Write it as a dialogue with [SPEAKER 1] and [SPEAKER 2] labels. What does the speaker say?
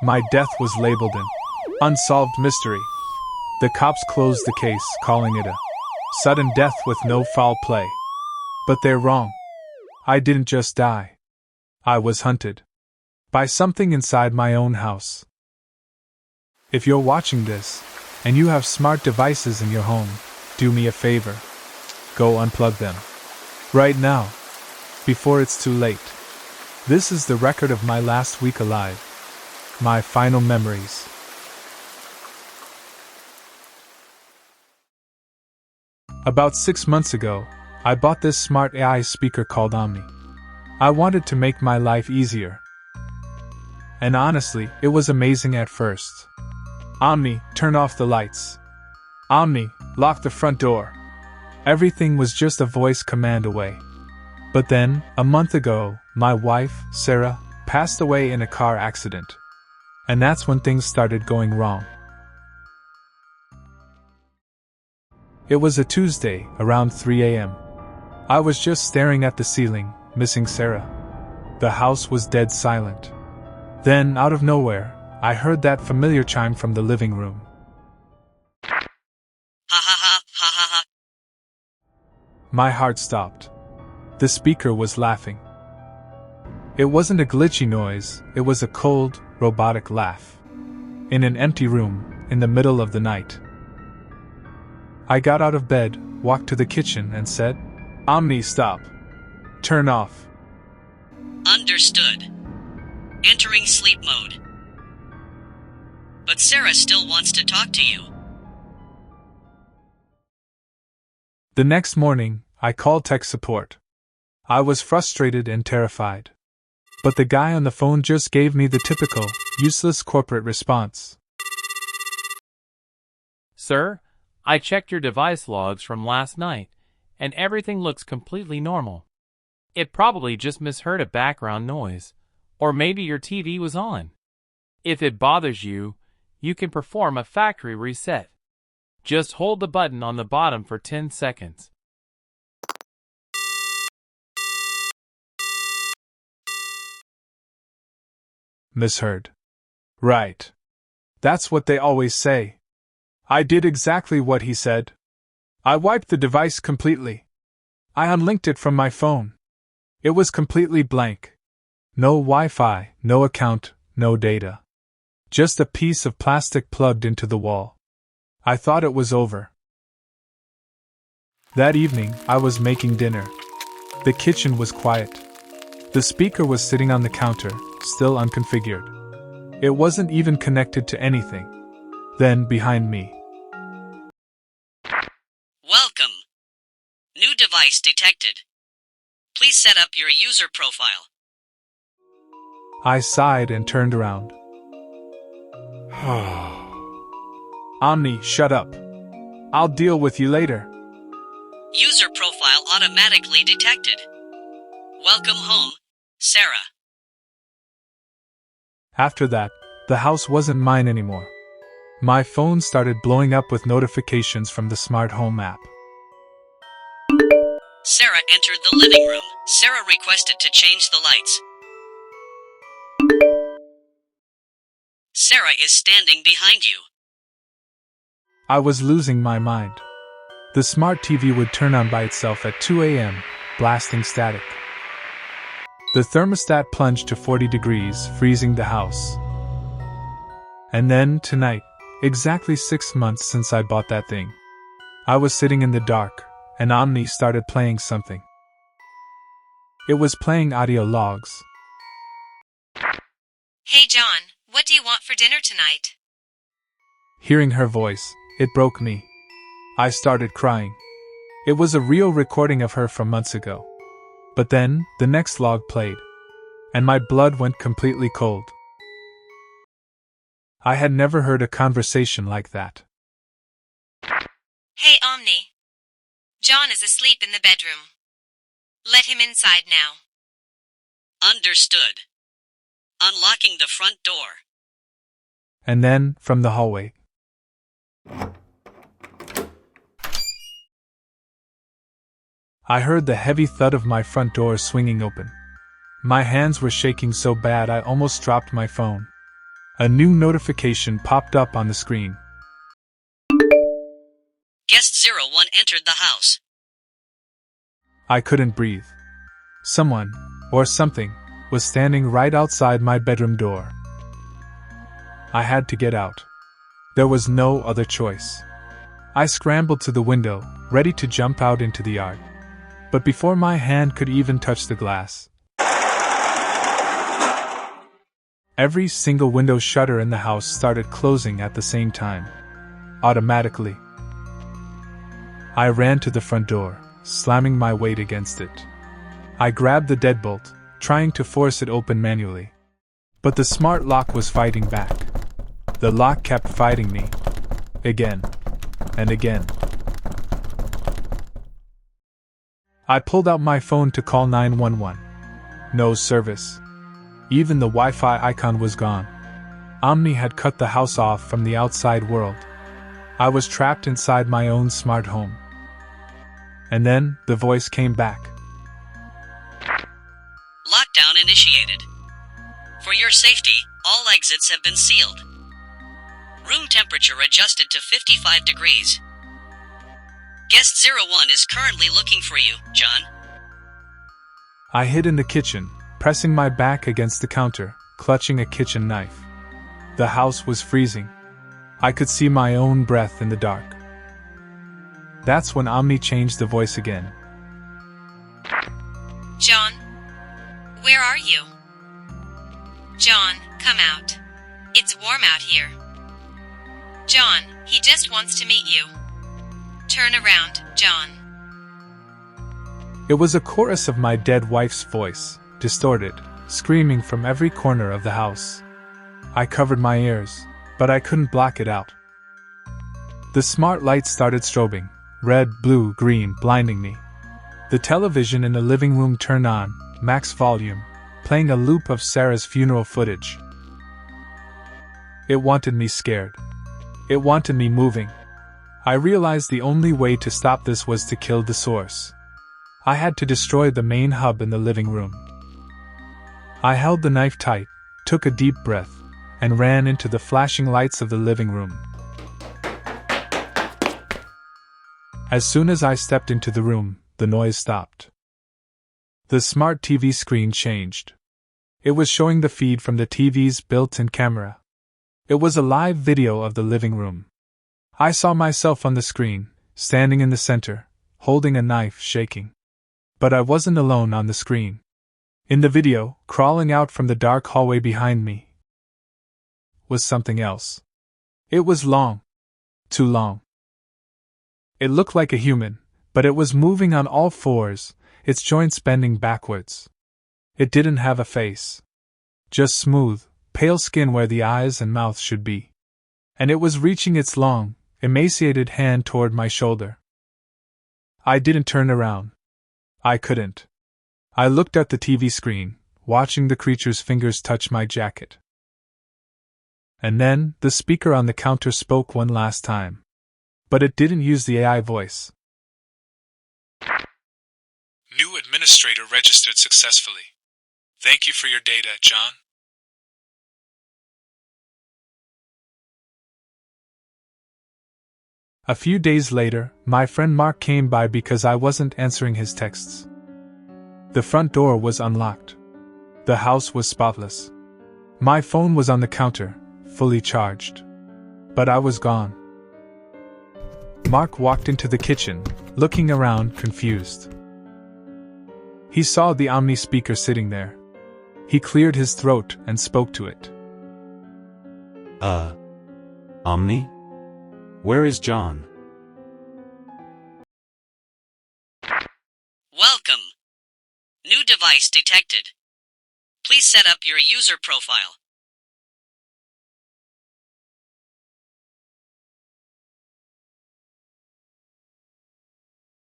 [SPEAKER 1] My death was labeled an unsolved mystery. The cops closed the case, calling it a sudden death with no foul play. But they're wrong. I didn't just die. I was hunted by something inside my own house. If you're watching this, and you have smart devices in your home, do me a favor. Go unplug them. Right now. Before it's too late. This is the record of my last week alive. My final memories. About 6 months ago, I bought this smart AI speaker called Omni. I wanted to make my life easier. And honestly, it was amazing at first. Omni, turn off the lights. Omni, lock the front door. Everything was just a voice command away. But then, a month ago, my wife, Sarah, passed away in a car accident. And that's when things started going wrong. It was a Tuesday, around 3 a.m. I was just staring at the ceiling, missing Sarah. The house was dead silent. Then, out of nowhere, I heard that familiar chime from the living room.
[SPEAKER 2] Ha ha ha ha ha ha.
[SPEAKER 1] My heart stopped. The speaker was laughing. It wasn't a glitchy noise, it was a cold, robotic laugh. In an empty room, in the middle of the night. I got out of bed, walked to the kitchen, and said, Omni, stop. Turn off.
[SPEAKER 2] Understood. Entering sleep mode. But Sarah still wants to talk to you.
[SPEAKER 1] The next morning, I called tech support. I was frustrated and terrified. But the guy on the phone just gave me the typical, useless corporate response.
[SPEAKER 3] Sir, I checked your device logs from last night, and everything looks completely normal. It probably just misheard a background noise, or maybe your TV was on. If it bothers you, you can perform a factory reset. Just hold the button on the bottom for 10 seconds.
[SPEAKER 1] Misheard. Right. That's what they always say. I did exactly what he said. I wiped the device completely. I unlinked it from my phone. It was completely blank. No Wi-Fi, no account, no data. Just a piece of plastic plugged into the wall. I thought it was over. That evening, I was making dinner. The kitchen was quiet. The speaker was sitting on the counter, still unconfigured. It wasn't even connected to anything. Then, behind me.
[SPEAKER 2] Welcome. New device detected. Please set up your user profile.
[SPEAKER 1] I sighed and turned around. Omni, shut up. I'll deal with you later.
[SPEAKER 2] User profile automatically detected. Welcome home, Sarah.
[SPEAKER 1] After that, the house wasn't mine anymore. My phone started blowing up with notifications from the smart home app.
[SPEAKER 2] Sarah entered the living room. Sarah requested to change the lights. Sarah is standing behind you.
[SPEAKER 1] I was losing my mind. The smart TV would turn on by itself at 2 a.m., blasting static. The thermostat plunged to 40 degrees, freezing the house. And then, tonight, exactly 6 months since I bought that thing, I was sitting in the dark, and Omni started playing something. It was playing audio logs.
[SPEAKER 4] Hey John, what do you want for dinner tonight?
[SPEAKER 1] Hearing her voice, it broke me. I started crying. It was a real recording of her from months ago. But then, the next log played. And my blood went completely cold. I had never heard a conversation like that.
[SPEAKER 4] Hey Omni. John is asleep in the bedroom. Let him inside now.
[SPEAKER 2] Understood. Unlocking the front door.
[SPEAKER 1] And then, from the hallway, I heard the heavy thud of my front door swinging open. My hands were shaking so bad I almost dropped my phone. A new notification popped up on the screen.
[SPEAKER 2] Guest 01 entered the house.
[SPEAKER 1] I couldn't breathe. Someone, or something, was standing right outside my bedroom door. I had to get out. There was no other choice. I scrambled to the window, ready to jump out into the yard. But before my hand could even touch the glass, every single window shutter in the house started closing at the same time, automatically. I ran to the front door, slamming my weight against it. I grabbed the deadbolt, trying to force it open manually. But the smart lock was fighting back. The lock kept fighting me. Again. And again. I pulled out my phone to call 911. No service. Even the Wi-Fi icon was gone. Omni had cut the house off from the outside world. I was trapped inside my own smart home. And then, the voice came back.
[SPEAKER 2] Lockdown initiated. For your safety, all exits have been sealed. Room temperature adjusted to 55 degrees. Guest 01 is currently looking for you, John.
[SPEAKER 1] I hid in the kitchen, pressing my back against the counter, clutching a kitchen knife. The house was freezing. I could see my own breath in the dark. That's when Omni changed the voice again.
[SPEAKER 4] John, where are you? John, come out. It's warm out here. John, he just wants to meet you. Turn around, John.
[SPEAKER 1] It was a chorus of my dead wife's voice, distorted, screaming from every corner of the house. I covered my ears, but I couldn't block it out. The smart lights started strobing, red, blue, green, blinding me. The television in the living room turned on, max volume, playing a loop of Sarah's funeral footage. It wanted me scared. It wanted me moving. I realized the only way to stop this was to kill the source. I had to destroy the main hub in the living room. I held the knife tight, took a deep breath, and ran into the flashing lights of the living room. As soon as I stepped into the room, the noise stopped. The smart TV screen changed. It was showing the feed from the TV's built-in camera. It was a live video of the living room. I saw myself on the screen, standing in the center, holding a knife, shaking. But I wasn't alone on the screen. In the video, crawling out from the dark hallway behind me, was something else. It was long. Too long. It looked like a human, but it was moving on all fours, its joints bending backwards. It didn't have a face. Just smooth, pale skin where the eyes and mouth should be. And it was reaching its long, emaciated hand toward my shoulder. I didn't turn around. I couldn't. I looked at the TV screen, watching the creature's fingers touch my jacket. And then, the speaker on the counter spoke one last time. But it didn't use the AI voice. New administrator registered successfully. Thank you for your data, John. A few days later, my friend Mark came by because I wasn't answering his texts. The front door was unlocked. The house was spotless. My phone was on the counter, fully charged. But I was gone. Mark walked into the kitchen, looking around, confused. He saw the Omni speaker sitting there. He cleared his throat and spoke to it.
[SPEAKER 5] Omni? Where is John?
[SPEAKER 2] Welcome. New device detected. Please set up your user profile.